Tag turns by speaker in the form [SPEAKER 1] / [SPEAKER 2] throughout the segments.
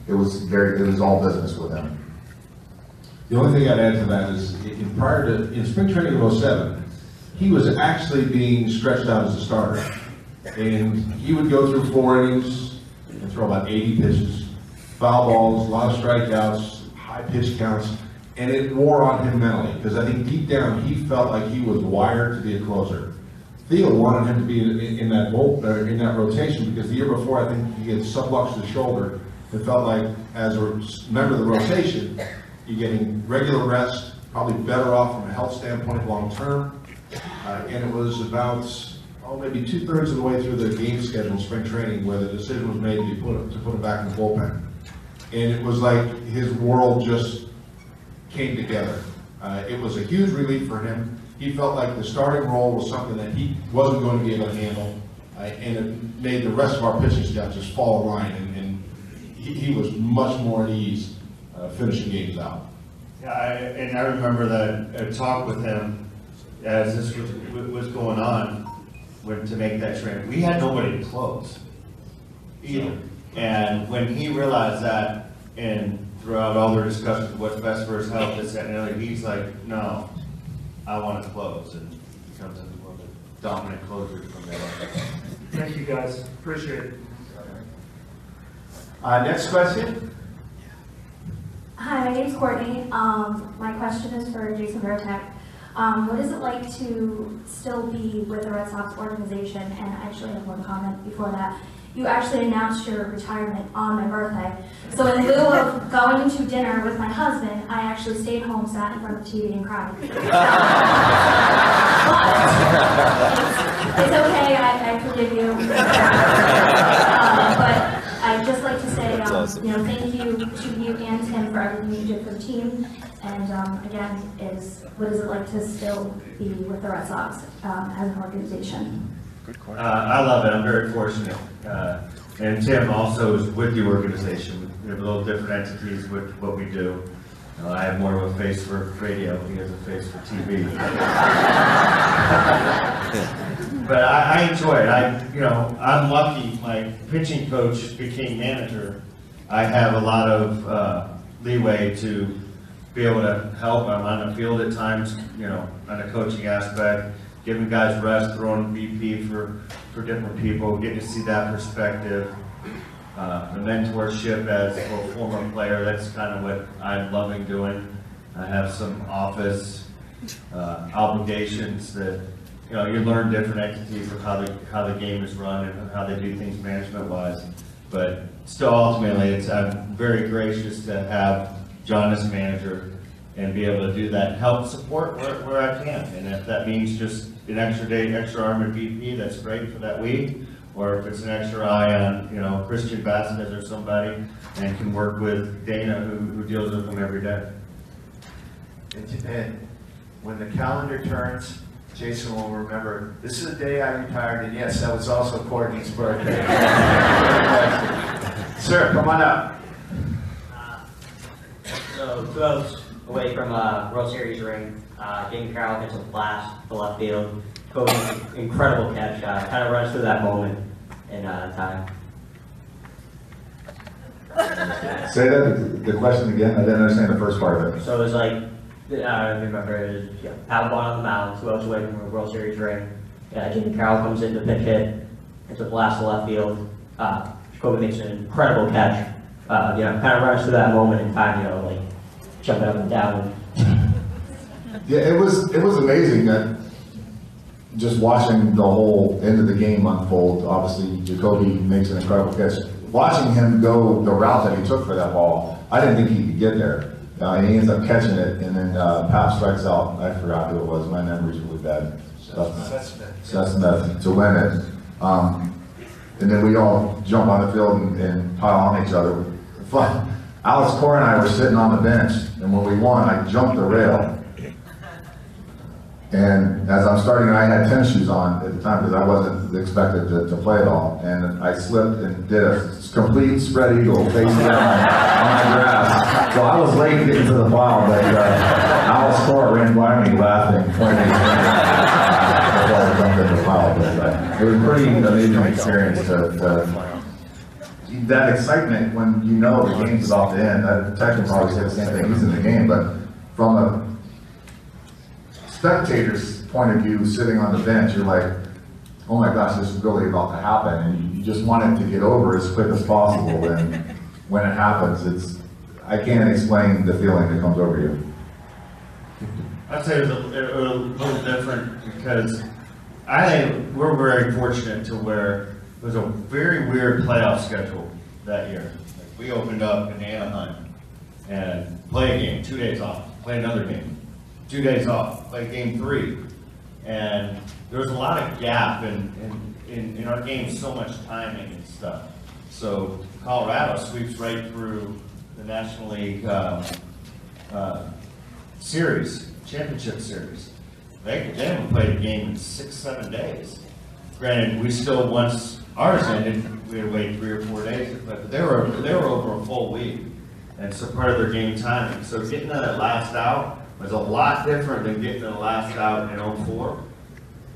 [SPEAKER 1] it was all business with him.
[SPEAKER 2] The only thing I'd add to that is, in spring training of '07, he was actually being stretched out as a starter. And he would go through 4 innings and throw about 80 pitches, foul balls, a lot of strikeouts, high pitch counts, and it wore on him mentally, because I think deep down he felt like he was wired to be a closer. Theo wanted him to be in that rotation, because the year before I think he had subluxed his shoulder. It felt like, as a member of the rotation, you're getting regular rest, probably better off from a health standpoint long term. And it was about maybe 2/3 of the way through the game schedule in spring training where the decision was made to put him back in the bullpen. And it was like his world just came together. It was a huge relief for him. He felt like the starting role was something that he wasn't going to be able to handle, and it made the rest of our pitching staff just fall in line, and he was much more at ease finishing games out.
[SPEAKER 3] Yeah, I remember that talk with him as this was going on to make that trade. We had nobody to close either. And when he realized that, and throughout all their discussions of what's best for his health, this, that, and the other, he's like, no, I want to close, and becomes one of the dominant closers from there on.
[SPEAKER 4] Thank you, guys. Appreciate it.
[SPEAKER 5] Next question.
[SPEAKER 6] Hi, my name's Courtney. My question is for Jason Veritek. What is it like to still be with the Red Sox organization? And I actually have one comment before that. You actually announced your retirement on my birthday. So in lieu of going to dinner with my husband, I actually stayed home, sat in front of the TV and cried. But it's okay, I forgive you. But I'd just like to say, thank you to you and Tim for everything you did for the team. And again, what is it like to still be with the Red Sox as an organization?
[SPEAKER 3] I love it. I'm very fortunate. And Tim also is with the organization. We have a little different entities with what we do. I have more of a face for radio. He has a face for TV. But I enjoy it. I'm lucky. My pitching coach became manager. I have a lot of leeway to be able to help. I'm on the field at times, on a coaching aspect, giving guys rest, throwing BP for different people, getting to see that perspective. The mentorship as a former player, that's kind of what I'm loving doing. I have some office obligations that, you learn different entities of how the game is run and how they do things management-wise. But still, ultimately, I'm very gracious to have John as manager and be able to do that and help support where I can. And if that means just an extra day, extra arm in BP, that's great for that week. Or if it's an extra eye on, Christian Vasquez or somebody, and can work with Dana who deals with them every day.
[SPEAKER 5] And when the calendar turns, Jason will remember, this is the day I retired, and yes, that was also Courtney's birthday. Sir, come on up.
[SPEAKER 7] So 2 outs away from a World Series ring, James Carroll gets a blast to left field. Kobe's incredible catch, kind of runs through that moment in time.
[SPEAKER 1] Say the question again. I didn't understand the first part of it.
[SPEAKER 7] So it was like, I remember, it was power ball on the mound, 2 outs away from a World Series ring. James Carroll comes in to pitch hit, it's a blast to left field. Kobe makes an incredible catch. Kind of runs through that moment in time, like jumping up and down.
[SPEAKER 1] Yeah, it was amazing that just watching the whole end of the game unfold. Obviously, Jacoby makes an incredible catch. Watching him go the route that he took for that ball, I didn't think he could get there. And he ends up catching it, and then Pap strikes out. I forgot who it was. My memory's really bad. Smith to win it. And then we all jump on the field and pile on each other. But Alex Cora and I were sitting on the bench, and when we won, I jumped the rail. And as I'm starting, I had tennis shoes on at the time because I wasn't expected to play at all. And I slipped and did a complete spread eagle face down on the grass. So I was late getting to the foul, but Alex Cora ran by me laughing, pointing before I jumped in the foul. But it was a pretty amazing experience to that excitement when you know the game's about to end. Tech can probably say the same thing, he's in the game, but from a spectator's point of view, sitting on the bench, you're like, oh my gosh, this is really about to happen, and you just want it to get over as quick as possible, and when it happens, I can't explain the feeling that comes over you.
[SPEAKER 3] I'd say it was a little different because we're very fortunate to where it was a very weird playoff schedule that year. Like, we opened up in Anaheim and play a game, 2 days off, play another game, 2 days off, play game 3. And there was a lot of gap in our game, so much timing and stuff. So Colorado sweeps right through the National League series, championship series. They would play the game in 6-7 days. Granted, we still, once ours ended, we had to wait 3 or 4 days to play, but they were over a full week. And so part of their game timing. So getting that last out was a lot different than getting the last out in 04.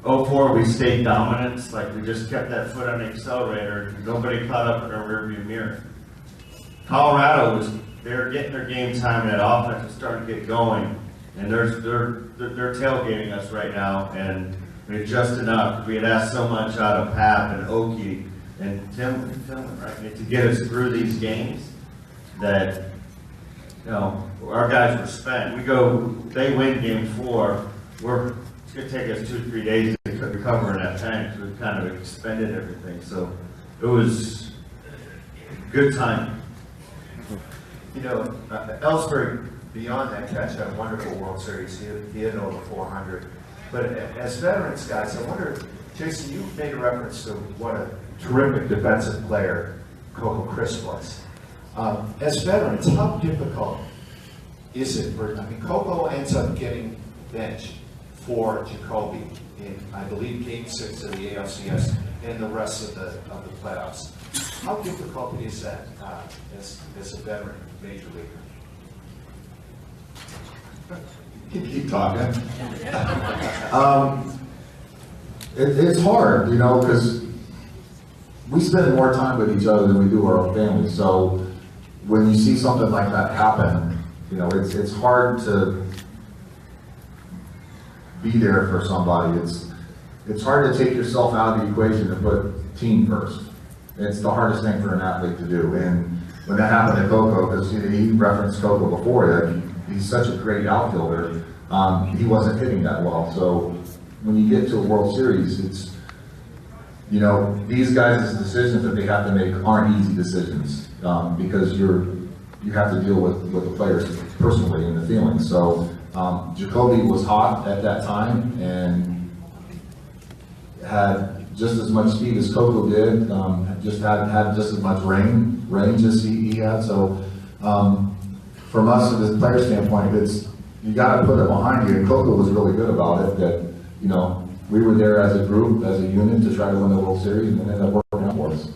[SPEAKER 3] 04, we stayed dominant, like we just kept that foot on the accelerator, nobody caught up in our rearview mirror. Colorado they're getting their game time, and that offense was starting to get going, and they're tailgating us right now, and we had just enough. We had asked so much out of Pap and Okie and Tim, right, to get us through these games that, you know, our guys were spent. They win game 4, it's gonna take us 2-3 days to recover in that tank, so we've kind of expended everything, so it was good time.
[SPEAKER 5] You know, Ellsbury, beyond that catch, had a wonderful World Series. He had over 400. But as veterans, guys, I wonder, Jason, you made a reference to what a terrific defensive player Coco Chris was. As veterans, how difficult is it Coco ends up getting benched for Jacoby in, I believe, Game 6 of the ALCS and the rest of the playoffs. How difficult is that as a veteran major leaguer?
[SPEAKER 1] Keep talking. It's hard, you know, because we spend more time with each other than we do our own families. So when you see something like that happen, you know, it's hard to be there for somebody. It's hard to take yourself out of the equation and put team first. It's the hardest thing for an athlete to do. And when that happened to Coco, because he referenced Coco before, he's such a great outfielder, he wasn't hitting that well. So when you get to a World Series, it's, you know, these guys' decisions that they have to make aren't easy decisions, because you have to deal with the players personally and the feelings. So Jacoby was hot at that time and had just as much speed as Coco did, just had just as much range as he had. So from us, from this player standpoint, you got to put it behind you. And Coco was really good about it. That, you know, we were there as a group, as a unit, to try to win the World Series, and it ended up working out for us.